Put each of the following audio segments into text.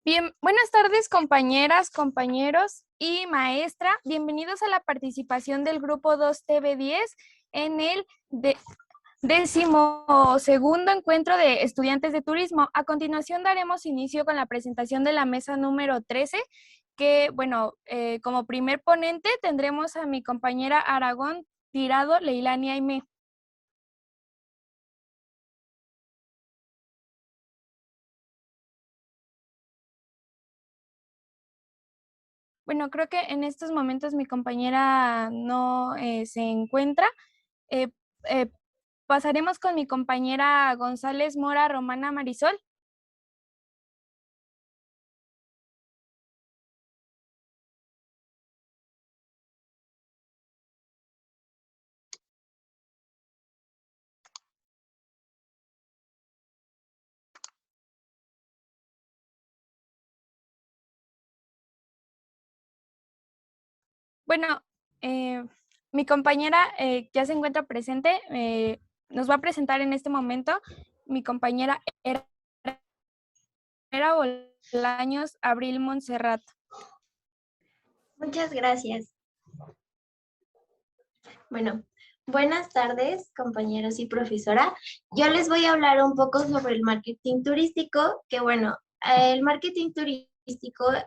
Bien, buenas tardes compañeras, compañeros y maestra. Bienvenidos a la participación del grupo 2TV10 en el 12º encuentro de estudiantes de turismo. A continuación daremos inicio con la presentación de la mesa número 13, que bueno, como primer ponente tendremos a mi compañera Aragón Tirado Leilani Aimé. Bueno, creo que en estos momentos mi compañera no se encuentra. Eh, eh, Pasaremos con mi compañera González Mora Romana Marisol. Bueno, mi compañera ya se encuentra presente. Nos va a presentar en este momento mi compañera Era Bolaños Abril Montserrat. Muchas gracias. Bueno, buenas tardes, compañeros y profesora. Yo les voy a hablar un poco sobre el marketing turístico, que bueno, el marketing turístico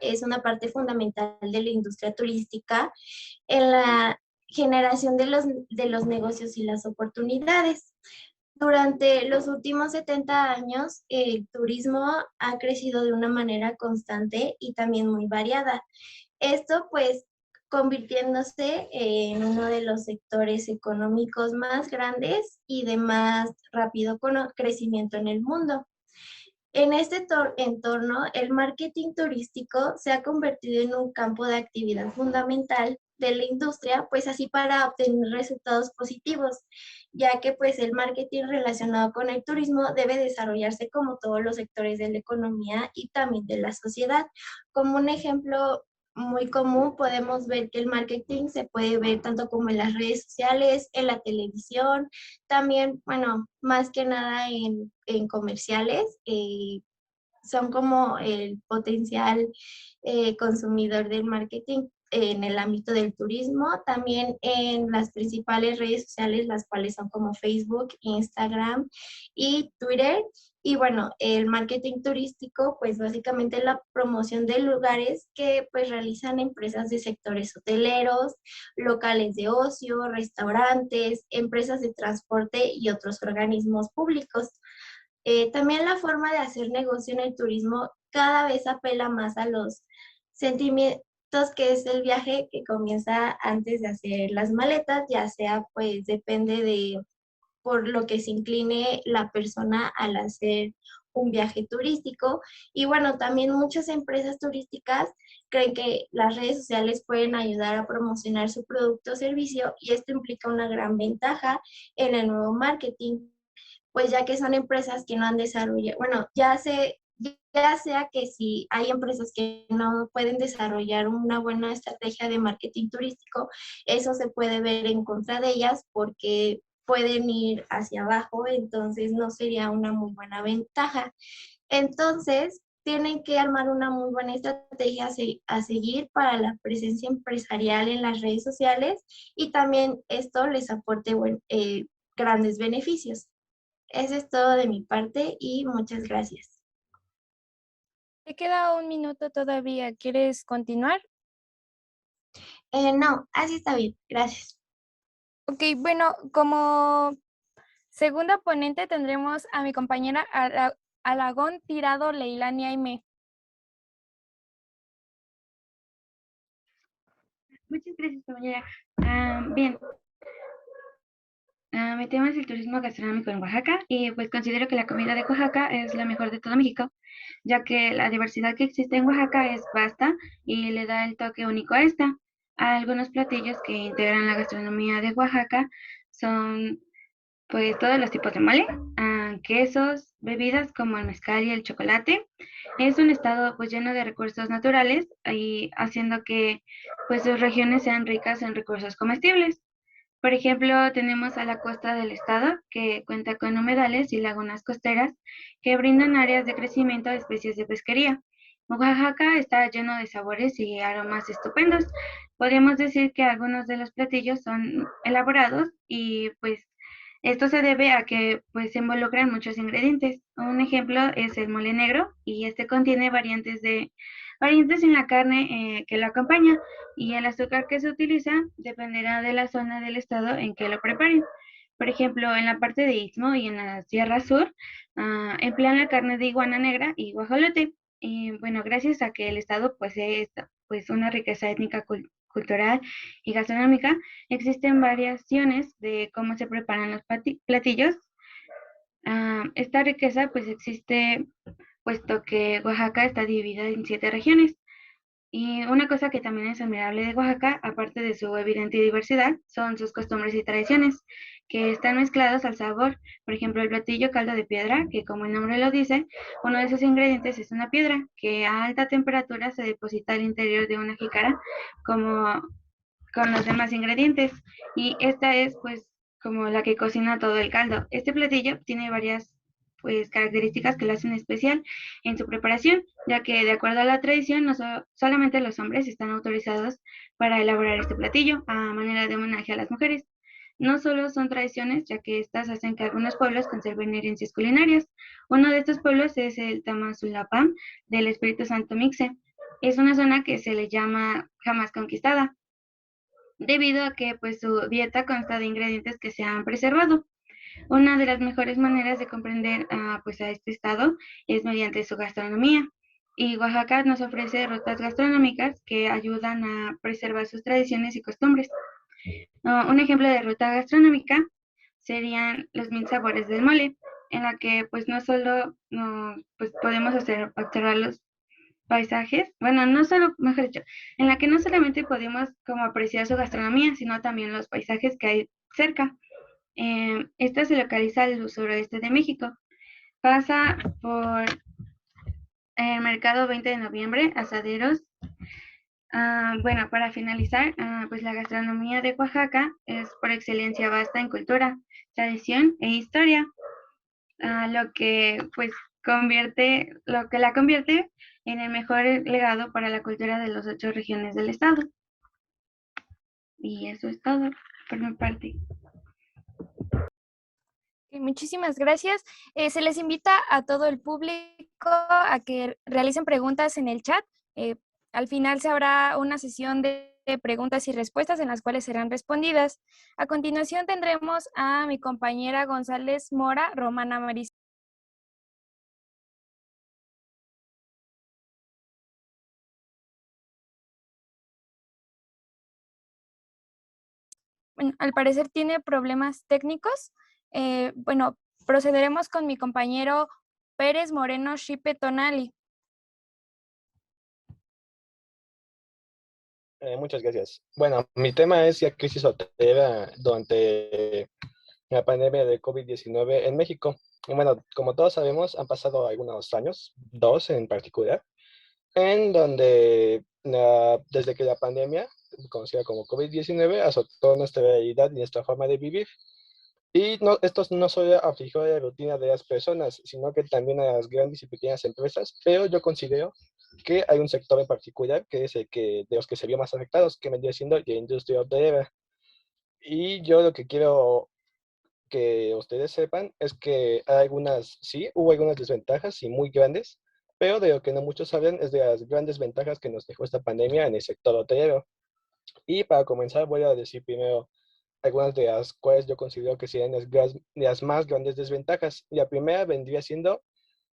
es una parte fundamental de la industria turística en la generación de los negocios y las oportunidades. Durante los últimos 70 años, el turismo ha crecido de una manera constante y también muy variada. Esto pues convirtiéndose en uno de los sectores económicos más grandes y de más rápido crecimiento en el mundo. En este entorno, el marketing turístico se ha convertido en un campo de actividad fundamental de la industria, pues así para obtener resultados positivos, ya que pues el marketing relacionado con el turismo debe desarrollarse como todos los sectores de la economía y también de la sociedad. Como un ejemplo muy común, podemos ver que el marketing se puede ver tanto como en las redes sociales, en la televisión, también, bueno, más que nada en comerciales, son como el potencial consumidor del marketing en el ámbito del turismo, también en las principales redes sociales, las cuales son como Facebook, Instagram y Twitter. Y bueno, el marketing turístico, pues básicamente la promoción de lugares que pues realizan empresas de sectores hoteleros, locales de ocio, restaurantes, empresas de transporte y otros organismos públicos. También la forma de hacer negocio en el turismo cada vez apela más a los sentimientos que es el viaje que comienza antes de hacer las maletas, ya sea pues depende de por lo que se incline la persona al hacer un viaje turístico. Y bueno, también muchas empresas turísticas creen que las redes sociales pueden ayudar a promocionar su producto o servicio y esto implica una gran ventaja en el nuevo marketing, pues ya que son empresas que no han desarrollado, bueno, ya sea que si hay empresas que no pueden desarrollar una buena estrategia de marketing turístico, eso se puede ver en contra de ellas porque pueden ir hacia abajo, entonces no sería una muy buena ventaja. Entonces, tienen que armar una muy buena estrategia a seguir para la presencia empresarial en las redes sociales y también esto les aporte grandes beneficios. Eso es todo de mi parte y muchas gracias. Te queda un minuto todavía. ¿Quieres continuar? No, así está bien, gracias. Ok, bueno, como segunda ponente tendremos a mi compañera Aragón Tirado Leilani Aimé. Muchas gracias, compañera. Bien, mi tema es el turismo gastronómico en Oaxaca y pues considero que la comida de Oaxaca es la mejor de todo México, ya que la diversidad que existe en Oaxaca es vasta y le da el toque único a esta. Algunos platillos que integran la gastronomía de Oaxaca son pues todos los tipos de mole, quesos, bebidas como el mezcal y el chocolate. Es un estado pues lleno de recursos naturales y haciendo que pues sus regiones sean ricas en recursos comestibles. Por ejemplo, tenemos a la costa del estado, que cuenta con humedales y lagunas costeras que brindan áreas de crecimiento de especies de pesquería. Oaxaca está lleno de sabores y aromas estupendos. Podríamos decir que algunos de los platillos son elaborados y pues esto se debe a que pues se involucran muchos ingredientes. Un ejemplo es el mole negro y este contiene variantes en la carne que lo acompaña, y el azúcar que se utiliza dependerá de la zona del estado en que lo preparen. Por ejemplo, en la parte de Istmo y en la Sierra Sur, emplean la carne de iguana negra y guajolote. Y bueno, gracias a que el estado posee pues una riqueza étnica, cultural y gastronómica, existen variaciones de cómo se preparan los platillos. Esta riqueza pues existe puesto que Oaxaca está dividida en 7 regiones. Y una cosa que también es admirable de Oaxaca, aparte de su evidente diversidad, son sus costumbres y tradiciones, que están mezclados al sabor. Por ejemplo, el platillo caldo de piedra, que como el nombre lo dice, uno de sus ingredientes es una piedra, que a alta temperatura se deposita al interior de una jícara, como con los demás ingredientes. Y esta es pues como la que cocina todo el caldo. Este platillo tiene varias pues características que lo hacen especial en su preparación, ya que de acuerdo a la tradición no solamente los hombres están autorizados para elaborar este platillo a manera de homenaje a las mujeres. No solo son tradiciones, ya que estas hacen que algunos pueblos conserven herencias culinarias. Uno de estos pueblos es el Tamazulapam del Espíritu Santo Mixe. Es una zona que se le llama jamás conquistada, debido a que pues su dieta consta de ingredientes que se han preservado. Una de las mejores maneras de comprender pues a este estado es mediante su gastronomía. Y Oaxaca nos ofrece rutas gastronómicas que ayudan a preservar sus tradiciones y costumbres. Un ejemplo de ruta gastronómica serían los 1000 sabores del mole, en la que pues no solo pues podemos observar los paisajes, bueno, no solo, mejor dicho, en la que no solamente podemos como apreciar su gastronomía, sino también los paisajes que hay cerca. Esta se localiza al suroeste de México. Pasa por el mercado 20 de noviembre, asaderos. Bueno, para finalizar, pues la gastronomía de Oaxaca es por excelencia vasta en cultura, tradición e historia, lo que pues lo que la convierte en el mejor legado para la cultura de las 8 regiones del estado. Y eso es todo por mi parte. Muchísimas gracias. Se les invita a todo el público a que realicen preguntas en el chat. Al final se habrá una sesión de preguntas y respuestas en las cuales serán respondidas. A continuación tendremos a mi compañera González Mora, Romana Maris. Bueno, al parecer tiene problemas técnicos. Bueno, procederemos con mi compañero Pérez Moreno Shipe Tonali. Muchas gracias. Bueno, mi tema es la crisis hotelera durante la pandemia de COVID-19 en México. Y bueno, como todos sabemos, han pasado algunos años, 2 en particular, en donde desde que la pandemia, conocida como COVID-19, azotó nuestra realidad y nuestra forma de vivir. Y no, esto no solo afligió la rutina de las personas, sino que también a las grandes y pequeñas empresas, pero yo considero que hay un sector en particular que es el que, de los que se vio más afectados, que vendría siendo la industria hotelera. Y yo lo que quiero que ustedes sepan es que hay algunas, sí, hubo algunas desventajas y muy grandes, pero de lo que no muchos saben es de las grandes ventajas que nos dejó esta pandemia en el sector hotelero. Y para comenzar voy a decir primero algunas de las cuales yo considero que serían las más grandes desventajas. La primera vendría siendo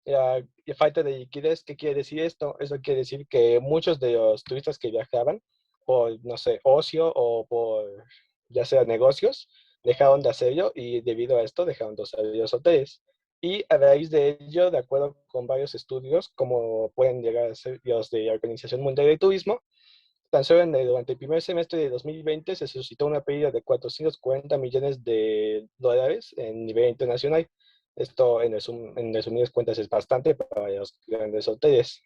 la falta de liquidez. ¿Qué quiere decir esto? Eso quiere decir que muchos de los turistas que viajaban por, no sé, ocio o por, ya sea negocios, dejaron de hacerlo y debido a esto dejaron de usar los hoteles. Y a raíz de ello, de acuerdo con varios estudios, como pueden llegar a ser los de la Organización Mundial de Turismo, tan solo durante el primer semestre de 2020 se suscitó una pérdida de 440 millones de dólares en nivel internacional. Esto, en resumidas cuentas, es bastante para los grandes hoteles.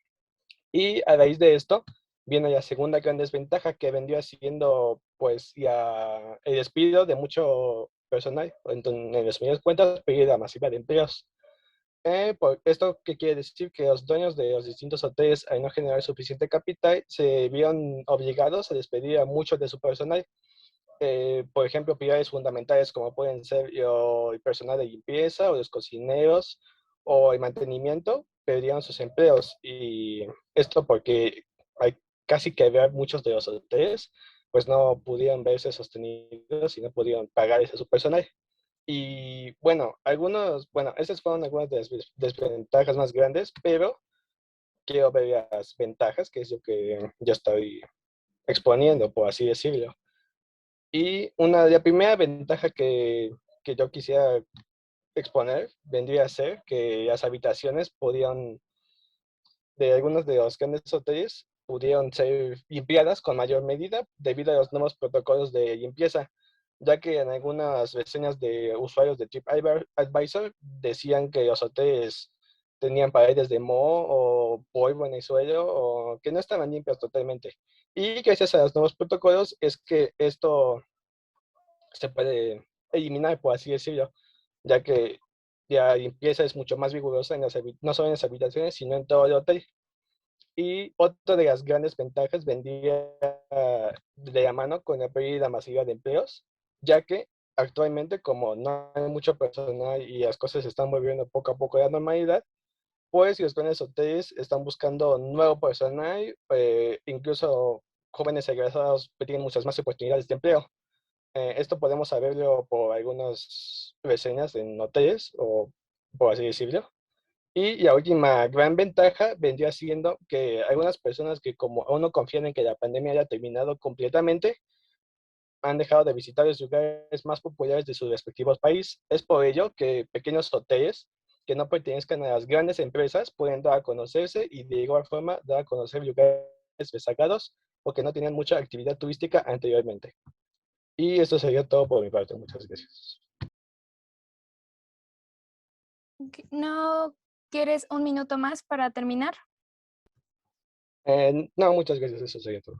Y a raíz de esto, viene la segunda gran desventaja que vendría siendo, pues, el despido de mucho personal. En resumidas cuentas, pérdida masiva de empleos. ¿Esto qué quiere decir? Que los dueños de los distintos hoteles, al no generar suficiente capital, se vieron obligados a despedir a muchos de su personal. Por ejemplo, pilares fundamentales como pueden ser el personal de limpieza o los cocineros o el mantenimiento, perdieron sus empleos. Y esto porque hay casi que ver muchos de los hoteles, pues no pudieron verse sostenidos y no pudieron pagar ese su personal. Y bueno, esas fueron algunas de las desventajas más grandes, pero quiero ver las ventajas, que es lo que yo estoy exponiendo, por así decirlo. Y la primera ventaja que yo quisiera exponer vendría a ser que las habitaciones de algunos de los grandes hoteles pudieron ser limpiadas con mayor medida debido a los nuevos protocolos de limpieza, ya que en algunas reseñas de usuarios de TripAdvisor decían que los hoteles tenían paredes de moho o polvo en el suelo o que no estaban limpias totalmente. Y gracias a los nuevos protocolos es que esto se puede eliminar, por así decirlo, ya que la limpieza es mucho más rigurosa no solo en las habitaciones, sino en todo el hotel. Y otra de las grandes ventajas vendría de la mano con la pérdida masiva de empleos, ya que actualmente como no hay mucho personal y las cosas se están volviendo poco a poco a la normalidad, pues los grandes hoteles están buscando nuevo personal, incluso jóvenes egresados tienen muchas más oportunidades de empleo. Esto podemos saberlo por algunas reseñas en hoteles, o por así decirlo. Y la última gran ventaja vendría siendo que algunas personas que como aún no confían en que la pandemia haya terminado completamente, han dejado de visitar los lugares más populares de sus respectivos países. Es por ello que pequeños hoteles que no pertenezcan a las grandes empresas pueden dar a conocerse y de igual forma dar a conocer lugares rezagados o que no tenían mucha actividad turística anteriormente. Y esto sería todo por mi parte. Muchas gracias. ¿No quieres un minuto más para terminar? No, muchas gracias. Eso sería todo.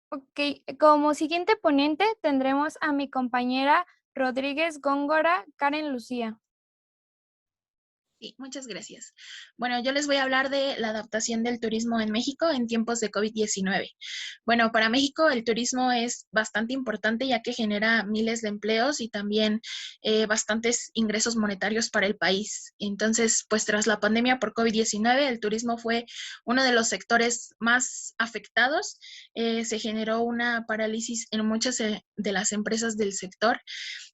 Ok, como siguiente ponente tendremos a mi compañera Rodríguez Góngora, Karen Lucía. Sí, muchas gracias. Bueno, yo les voy a hablar de la adaptación del turismo en México en tiempos de COVID-19. Bueno, para México el turismo es bastante importante ya que genera miles de empleos y también bastantes ingresos monetarios para el país. Entonces, pues tras la pandemia por COVID-19, el turismo fue uno de los sectores más afectados. Se generó una parálisis en muchas de las empresas del sector.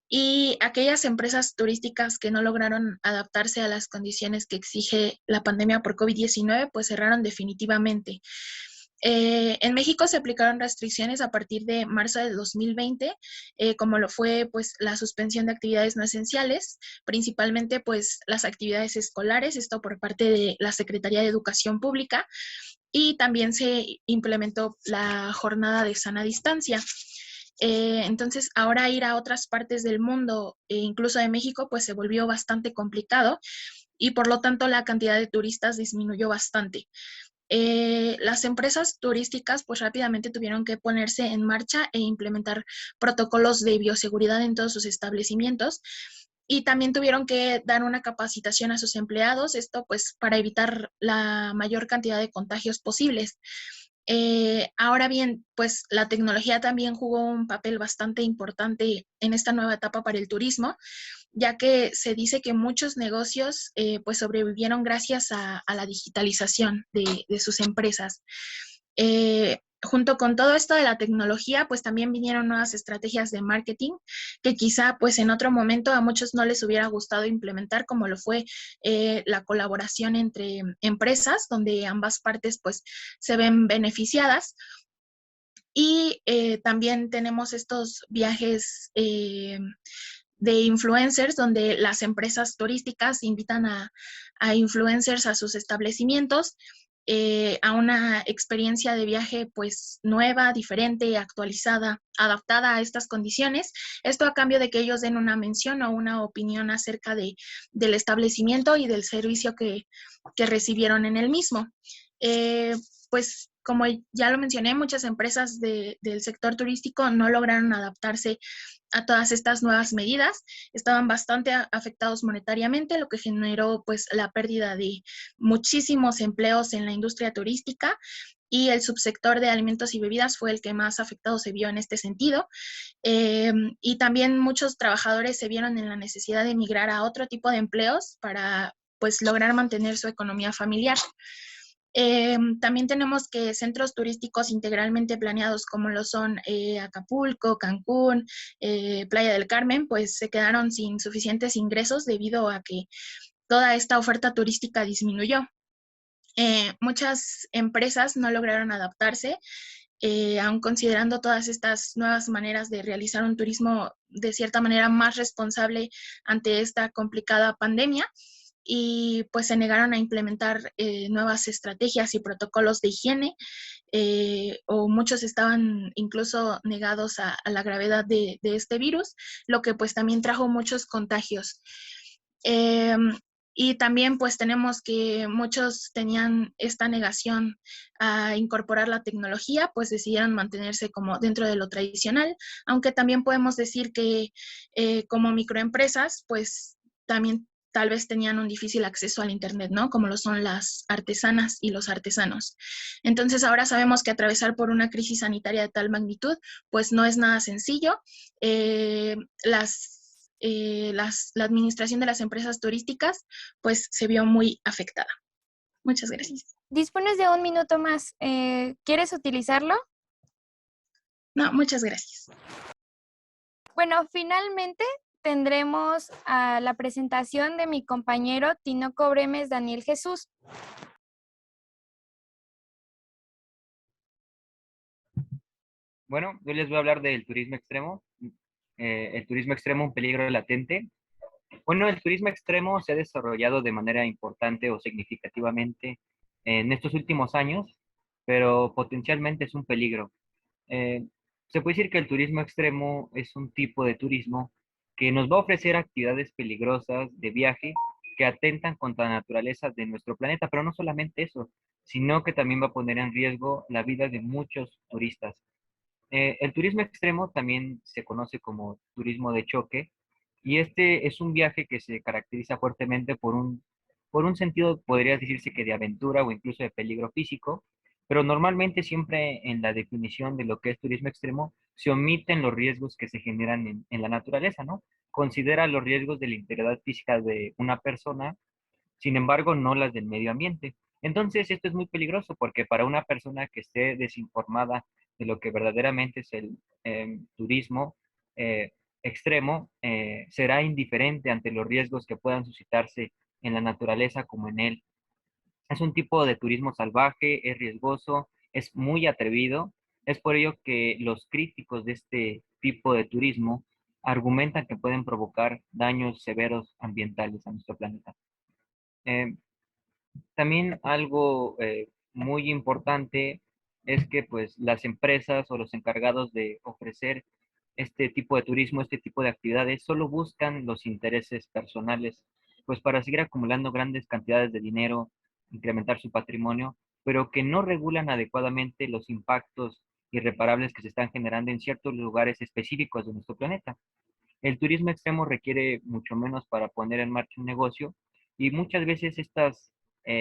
Y aquellas empresas turísticas que no lograron adaptarse a las condiciones que exige la pandemia por COVID-19, pues cerraron definitivamente. En México se aplicaron restricciones a partir de marzo del 2020, como lo fue pues la suspensión de actividades no esenciales, principalmente pues las actividades escolares, esto por parte de la Secretaría de Educación Pública, y también se implementó la jornada de sana distancia. Entonces, ahora ir a otras partes del mundo, incluso de México, pues se volvió bastante complicado y por lo tanto la cantidad de turistas disminuyó bastante. Las empresas turísticas pues rápidamente tuvieron que ponerse en marcha e implementar protocolos de bioseguridad en todos sus establecimientos y también tuvieron que dar una capacitación a sus empleados, esto pues para evitar la mayor cantidad de contagios posibles. Ahora bien, pues la tecnología también jugó un papel bastante importante en esta nueva etapa para el turismo, ya que se dice que muchos negocios pues sobrevivieron gracias a la digitalización de sus empresas. Junto con todo esto de la tecnología, pues también vinieron nuevas estrategias de marketing que quizá pues en otro momento a muchos no les hubiera gustado implementar, como lo fue la colaboración entre empresas, donde ambas partes pues se ven beneficiadas. Y también tenemos estos viajes de influencers, donde las empresas turísticas invitan a influencers a sus establecimientos, a una experiencia de viaje pues nueva, diferente, actualizada, adaptada a estas condiciones. Esto a cambio de que ellos den una mención o una opinión acerca del establecimiento y del servicio que recibieron en el mismo. Pues como ya lo mencioné, muchas empresas del sector turístico no lograron adaptarse a todas estas nuevas medidas, estaban bastante afectados monetariamente, lo que generó pues la pérdida de muchísimos empleos en la industria turística, y el subsector de alimentos y bebidas fue el que más afectado se vio en este sentido. Y también muchos trabajadores se vieron en la necesidad de emigrar a otro tipo de empleos para pues lograr mantener su economía familiar. También tenemos que centros turísticos integralmente planeados como lo son Acapulco, Cancún, Playa del Carmen, pues se quedaron sin suficientes ingresos debido a que toda esta oferta turística disminuyó. Muchas empresas no lograron adaptarse, aun considerando todas estas nuevas maneras de realizar un turismo de cierta manera más responsable ante esta complicada pandemia, y pues se negaron a implementar nuevas estrategias y protocolos de higiene, o muchos estaban incluso negados a la gravedad de este virus, lo que pues también trajo muchos contagios. Y también pues tenemos que muchos tenían esta negación a incorporar la tecnología, pues decidieron mantenerse como dentro de lo tradicional, aunque también podemos decir que como microempresas pues también tal vez tenían un difícil acceso al Internet, ¿no? Como lo son las artesanas y los artesanos. Entonces ahora sabemos que atravesar por una crisis sanitaria de tal magnitud pues no es nada sencillo. La administración de las empresas turísticas pues se vio muy afectada. Muchas gracias. Dispones de un minuto más. ¿Quieres utilizarlo? No, muchas gracias. Bueno, finalmente tendremos a la presentación de mi compañero Tinoco Bremes Daniel Jesús. Bueno, yo les voy a hablar del turismo extremo. El turismo extremo, un peligro latente. Bueno, el turismo extremo se ha desarrollado de manera importante o significativamente en estos últimos años, pero potencialmente es un peligro. Eh, Se puede decir que el turismo extremo es un tipo de turismo que nos va a ofrecer actividades peligrosas de viaje que atentan contra la naturaleza de nuestro planeta, pero no solamente eso, sino que también va a poner en riesgo la vida de muchos turistas. El turismo extremo también se conoce como turismo de choque, y este es un viaje que se caracteriza fuertemente por un sentido, podría decirse que de aventura o incluso de peligro físico, pero normalmente siempre en la definición de lo que es turismo extremo se omiten los riesgos que se generan en la naturaleza, ¿no? Considera los riesgos de la integridad física de una persona, sin embargo, no las del medio ambiente. Entonces, esto es muy peligroso porque para una persona que esté desinformada de lo que verdaderamente es el turismo eh, extremo, será indiferente ante los riesgos que puedan suscitarse en la naturaleza como en él. Es un tipo de turismo salvaje, es riesgoso, es muy atrevido. Es por ello que los críticos de este tipo de turismo argumentan que pueden provocar daños severos ambientales a nuestro planeta. Eh, También algo muy importante es que pues las empresas o los encargados de ofrecer este tipo de turismo, este tipo de actividades, solo buscan los intereses personales, pues para seguir acumulando grandes cantidades de dinero, incrementar su patrimonio, pero que no regulan adecuadamente los impactos irreparables que se están generando en ciertos lugares específicos de nuestro planeta. El turismo extremo requiere mucho menos para poner en marcha un negocio, y muchas veces estas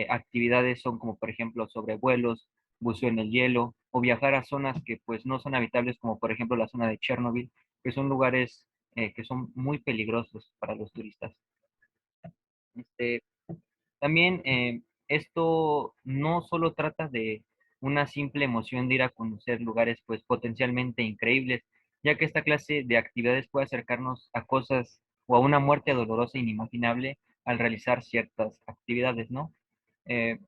actividades son como por ejemplo sobrevuelos, buceo en el hielo o viajar a zonas que pues no son habitables, como por ejemplo la zona de Chernobyl, que son lugares que son muy peligrosos para los turistas. Este, También esto no solo trata de una simple emoción de ir a conocer lugares pues potencialmente increíbles, ya que esta clase de actividades puede acercarnos a cosas o a una muerte dolorosa e inimaginable al realizar ciertas actividades, ¿no? Eh,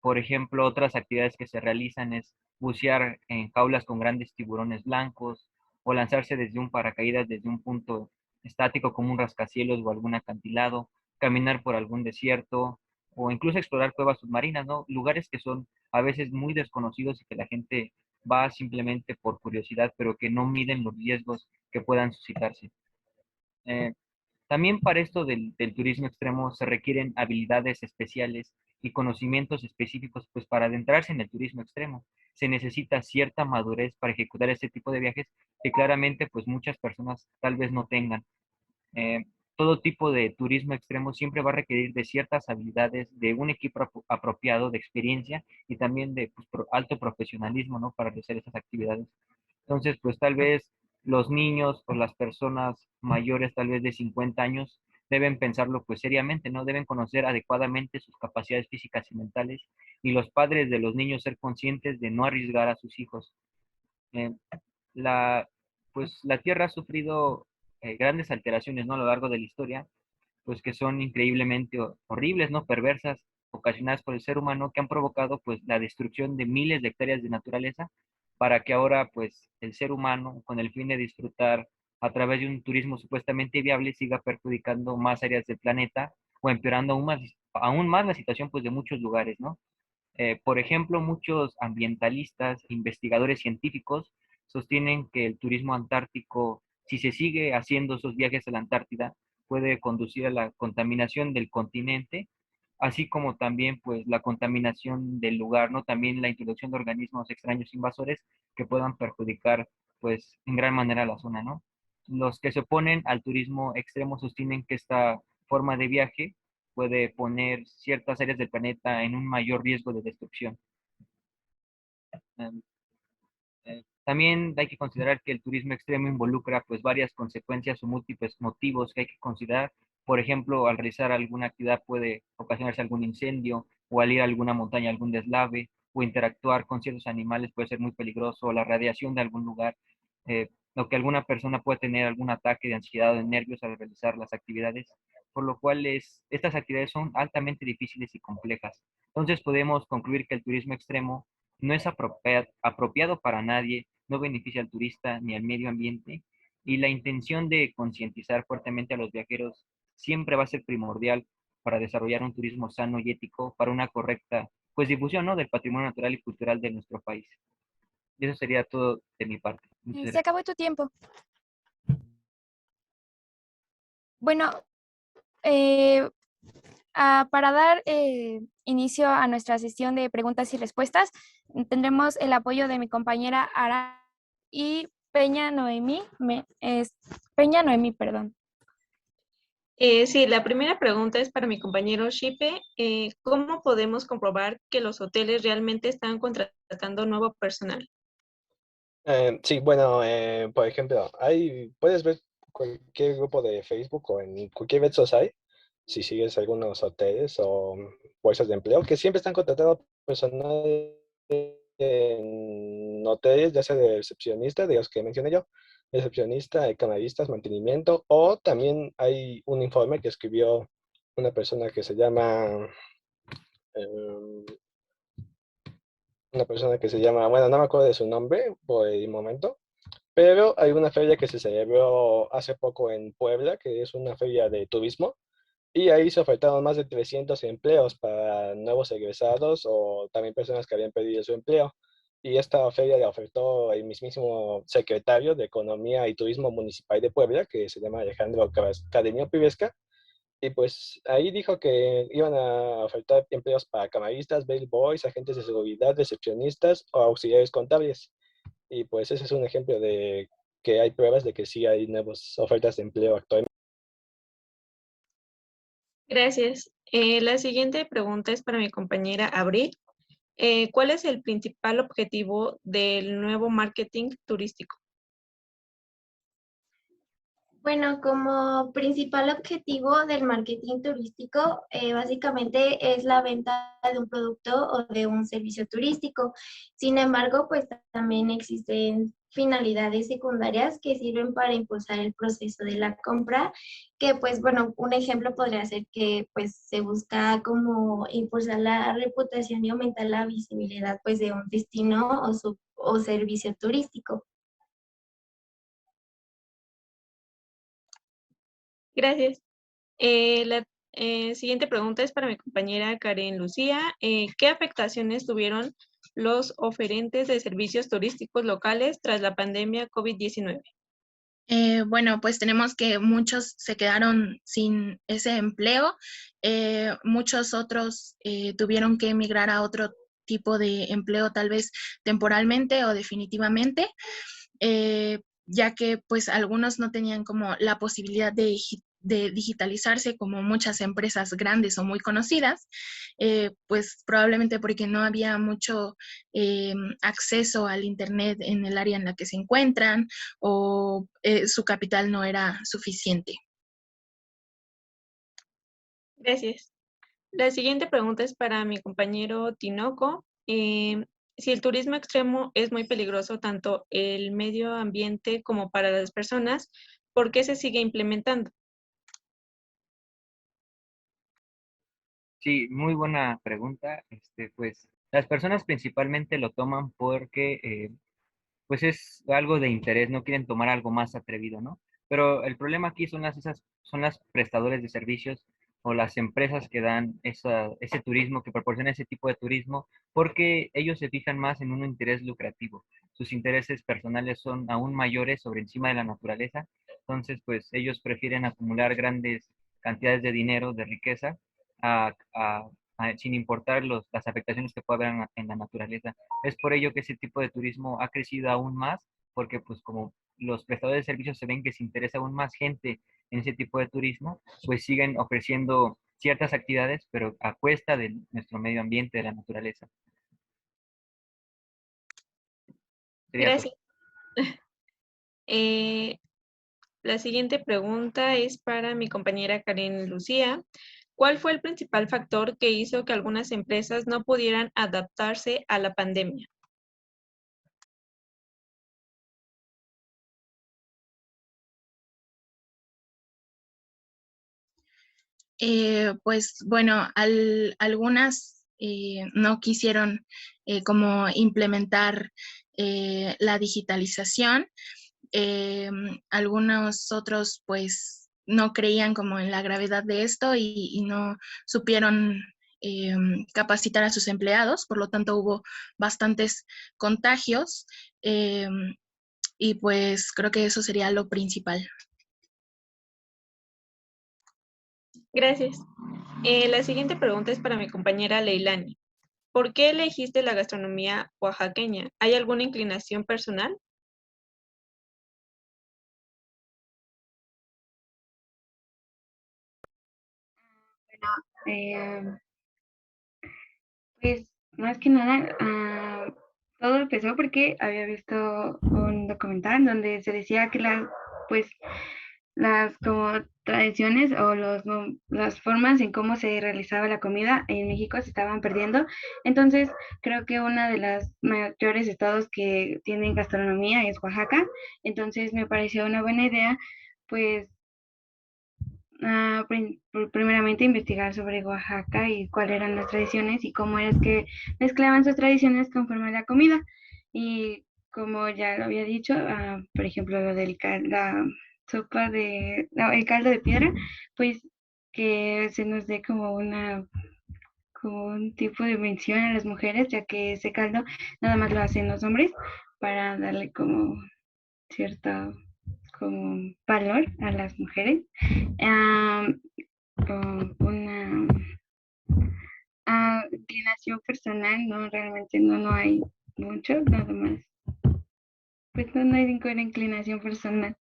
por ejemplo, otras actividades que se realizan es bucear en jaulas con grandes tiburones blancos o lanzarse desde un paracaídas desde un punto estático como un rascacielos o algún acantilado, caminar por algún desierto o incluso explorar cuevas submarinas, ¿no? Lugares que son a veces muy desconocidos y que la gente va simplemente por curiosidad, pero que no miden los riesgos que puedan suscitarse. También para esto del turismo extremo se requieren habilidades especiales y conocimientos específicos pues para adentrarse en el turismo extremo. Se necesita cierta madurez para ejecutar este tipo de viajes que claramente pues muchas personas tal vez no tengan. Eh, Todo tipo de turismo extremo siempre va a requerir de ciertas habilidades, de un equipo apropiado, de experiencia y también de pues, alto profesionalismo, ¿no? Para realizar esas actividades. Entonces, pues tal vez los niños o las personas mayores, tal vez de 50 años, deben pensarlo pues seriamente, ¿no? Deben conocer adecuadamente sus capacidades físicas y mentales y los padres de los niños ser conscientes de no arriesgar a sus hijos. Eh, la, pues la Tierra ha sufrido grandes alteraciones, ¿no? A lo largo de la historia, pues que son increíblemente horribles, ¿no? Perversas, ocasionadas por el ser humano, que han provocado pues la destrucción de miles de hectáreas de naturaleza para que ahora pues el ser humano, con el fin de disfrutar a través de un turismo supuestamente viable, siga perjudicando más áreas del planeta o empeorando aún más la situación pues de muchos lugares, ¿no? Por ejemplo, muchos ambientalistas, investigadores científicos sostienen que el turismo antártico, si se sigue haciendo esos viajes a la Antártida, puede conducir a la contaminación del continente, así como también pues la contaminación del lugar, ¿no? También la introducción de organismos extraños invasores que puedan perjudicar pues en gran manera la zona, ¿no? Los que se oponen al turismo extremo sostienen que esta forma de viaje puede poner ciertas áreas del planeta en un mayor riesgo de destrucción. Em, También hay que considerar que el turismo extremo involucra pues varias consecuencias o múltiples motivos que hay que considerar. Por ejemplo, al realizar alguna actividad puede ocasionarse algún incendio o al ir a alguna montaña algún deslave o interactuar con ciertos animales puede ser muy peligroso o la radiación de algún lugar o que alguna persona puede tener algún ataque de ansiedad o de nervios al realizar las actividades, por lo cual estas actividades son altamente difíciles y complejas. Entonces podemos concluir que el turismo extremo no es apropiado para nadie, no beneficia al turista ni al medio ambiente, y la intención de concientizar fuertemente a los viajeros siempre va a ser primordial para desarrollar un turismo sano y ético para una correcta pues difusión, ¿no? Del patrimonio natural y cultural de nuestro país. Y eso sería todo de mi parte. Muchas Se gracias. acabó tu tiempo. Bueno, eh, para dar inicio a nuestra sesión de preguntas y respuestas, tendremos el apoyo de mi compañera Ara y Peña Noemí, Peña Noemí, perdón. Sí, la primera pregunta es para mi compañero Shipe. ¿Cómo podemos comprobar que los hoteles realmente están contratando nuevo personal? Sí, bueno, por ejemplo, puedes ver cualquier grupo de Facebook o en cualquier red social, si sigues algunos hoteles o bolsas de empleo, que siempre están contratando personal en hoteles, ya sea de recepcionista, de los que mencioné yo, recepcionista, de camaristas, mantenimiento, o también hay un informe que escribió una persona que se llama, em, bueno, no me acuerdo de su nombre por el momento, pero hay una feria que se celebró hace poco en Puebla, que es una feria de turismo, y ahí se ofertaron más de 300 empleos para nuevos egresados o también personas que habían perdido su empleo. Y esta feria la ofertó el mismísimo secretario de Economía y Turismo Municipal de Puebla, que se llama Alejandro Cardenio Pivesca. Y pues ahí dijo que iban a ofertar empleos para camaristas, bellboys, agentes de seguridad, recepcionistas o auxiliares contables. Y pues ese es un ejemplo de que hay pruebas de que sí hay nuevas ofertas de empleo actualmente. Gracias. La siguiente pregunta es para mi compañera Abril. ¿Cuál es el principal objetivo del nuevo marketing turístico? Bueno, como principal objetivo del marketing turístico, básicamente es la venta de un producto o de un servicio turístico. Sin embargo, pues también existen finalidades secundarias que sirven para impulsar el proceso de la compra, que pues bueno, un ejemplo podría ser que pues se busca como impulsar la reputación y aumentar la visibilidad pues de un destino o servicio turístico. Gracias. La siguiente pregunta es para mi compañera Karen Lucía. ¿Qué afectaciones tuvieron los oferentes de servicios turísticos locales tras la pandemia COVID-19? Bueno, pues tenemos que muchos se quedaron sin ese empleo, muchos otros tuvieron que emigrar a otro tipo de empleo, tal vez temporalmente o definitivamente, ya que pues algunos no tenían como la posibilidad de digitalizarse como muchas empresas grandes o muy conocidas, pues probablemente porque no había mucho acceso al Internet en el área en la que se encuentran o su capital no era suficiente. Gracias. La siguiente pregunta es para mi compañero Tinoco. Si el turismo extremo es muy peligroso tanto el medio ambiente como para las personas, ¿por qué se sigue implementando? Sí, muy buena pregunta. Pues las personas principalmente lo toman porque pues es algo de interés, no quieren tomar algo más atrevido, ¿no? Pero el problema aquí son las prestadores de servicios o las empresas que dan ese turismo, que proporcionan ese tipo de turismo, porque ellos se fijan más en un interés lucrativo. Sus intereses personales son aún mayores sobre encima de la naturaleza, entonces pues ellos prefieren acumular grandes cantidades de dinero, de riqueza, a, a- sin importar las afectaciones que pueda haber en la naturaleza. Es por ello que ese tipo de turismo ha crecido aún más, porque pues como los prestadores de servicios se ven que se interesa aún más gente en ese tipo de turismo, pues siguen ofreciendo ciertas actividades, pero a cuesta de nuestro medio ambiente, de la naturaleza. Sería todo. Gracias. Eh, la siguiente pregunta es para mi compañera Karen Lucía. ¿Cuál fue el principal factor que hizo que algunas empresas no pudieran adaptarse a la pandemia? Pues bueno, algunas no quisieron como implementar la digitalización, eh, algunos otros pues no creían como en la gravedad de esto y no supieron eh, capacitar a sus empleados, por lo tanto hubo bastantes contagios eh, y pues creo que eso sería lo principal. Gracias. La siguiente pregunta es para mi compañera Leilani. ¿Por qué elegiste la gastronomía oaxaqueña? ¿Hay alguna inclinación personal? Eh, pues más que nada, todo empezó porque había visto un documental donde se decía que pues, las como tradiciones o las formas en cómo se realizaba la comida en México se estaban perdiendo. Entonces, creo que uno de los mayores estados que tienen gastronomía es Oaxaca. Entonces, me pareció una buena idea, pues, primeramente investigar sobre Oaxaca y cuáles eran las tradiciones y cómo es que mezclaban sus tradiciones conforme a la comida. Y como ya lo había dicho, por ejemplo, lo del la sopa de, no, el caldo de piedra, pues que se nos dé como un tipo de mención a las mujeres, ya que ese caldo nada más lo hacen los hombres para darle como cierto como valor a las mujeres. Am, con una inclinación personal, no, realmente no hay mucho, nada más. Pues no hay ninguna inclinación personal.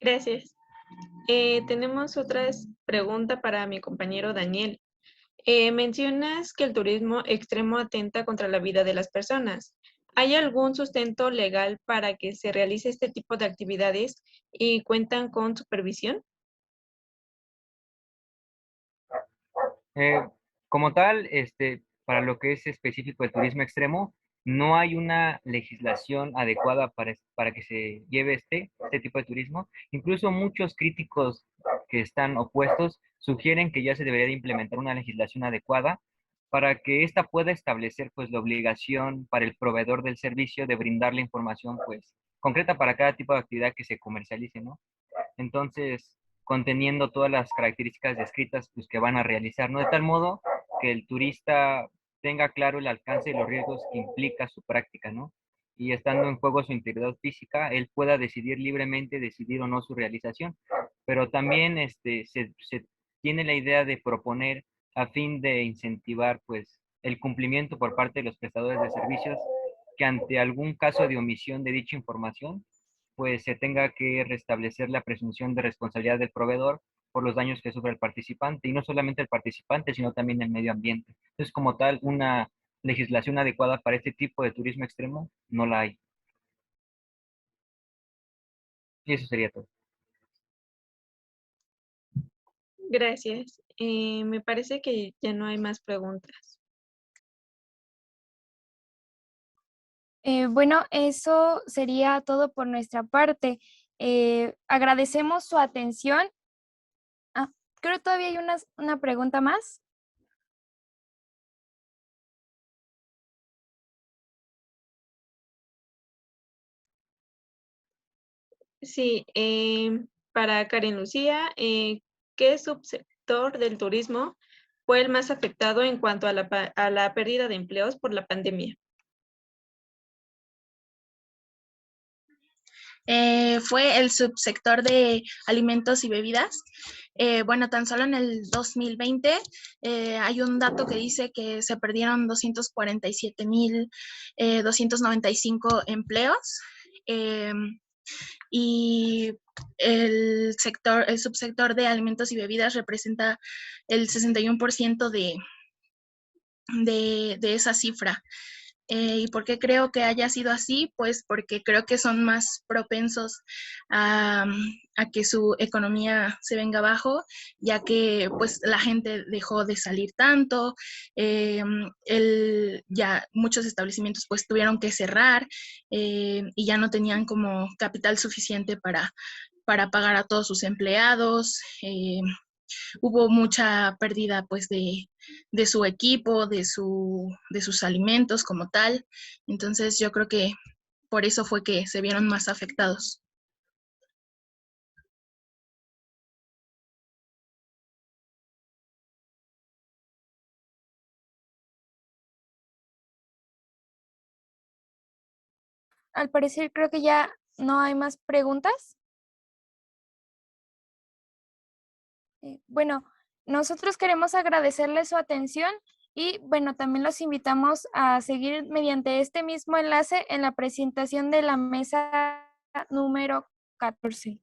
Gracias. Tenemos otra pregunta para mi compañero Daniel. Mencionas que el turismo extremo atenta contra la vida de las personas. ¿Hay algún sustento legal para que se realice este tipo de actividades y cuentan con supervisión? Eh, Como tal, para lo que es específico del turismo extremo, no hay una legislación adecuada para que se lleve este tipo de turismo. Incluso muchos críticos que están opuestos sugieren que ya se debería de implementar una legislación adecuada para que ésta pueda establecer pues la obligación para el proveedor del servicio de brindar la información pues concreta para cada tipo de actividad que se comercialice, ¿no? Entonces, conteniendo todas las características descritas pues, que van a realizar, ¿no? De tal modo que el turista tenga claro el alcance de los riesgos que implica su práctica, ¿no? y estando en juego su integridad física, él pueda decidir libremente, decidir o no su realización. Pero también se tiene la idea de proponer a fin de incentivar pues el cumplimiento por parte de los prestadores de servicios que ante algún caso de omisión de dicha información, pues se tenga que restablecer la presunción de responsabilidad del proveedor por los daños que sufre el participante, y no solamente el participante, sino también el medio ambiente. Entonces, como tal, una legislación adecuada para este tipo de turismo extremo no la hay. Y eso sería todo. Gracias. Me parece que ya no hay más preguntas. Bueno, eso sería todo por nuestra parte. Agradecemos su atención. Ah, creo que todavía hay una pregunta más. Sí, para Karen Lucía, ¿qué subsector del turismo fue el más afectado en cuanto a la pérdida de empleos por la pandemia? Fue el subsector de alimentos y bebidas. Bueno, tan solo en el 2020 hay un dato que dice que se perdieron 247,295 empleos. Y el subsector de alimentos y bebidas representa el 61% de esa cifra. ¿Y por qué creo que haya sido así? Pues porque creo que son más propensos a que su economía se venga abajo, ya que pues la gente dejó de salir tanto, ya muchos establecimientos pues tuvieron que cerrar y ya no tenían como capital suficiente para pagar a todos sus empleados. Hubo mucha pérdida pues de su equipo, de sus alimentos como tal. Entonces yo creo que por eso fue que se vieron más afectados. Al parecer creo que ya no hay más preguntas. Bueno, nosotros queremos agradecerle su atención y bueno, también los invitamos a seguir mediante este mismo enlace en la presentación de la mesa número 14.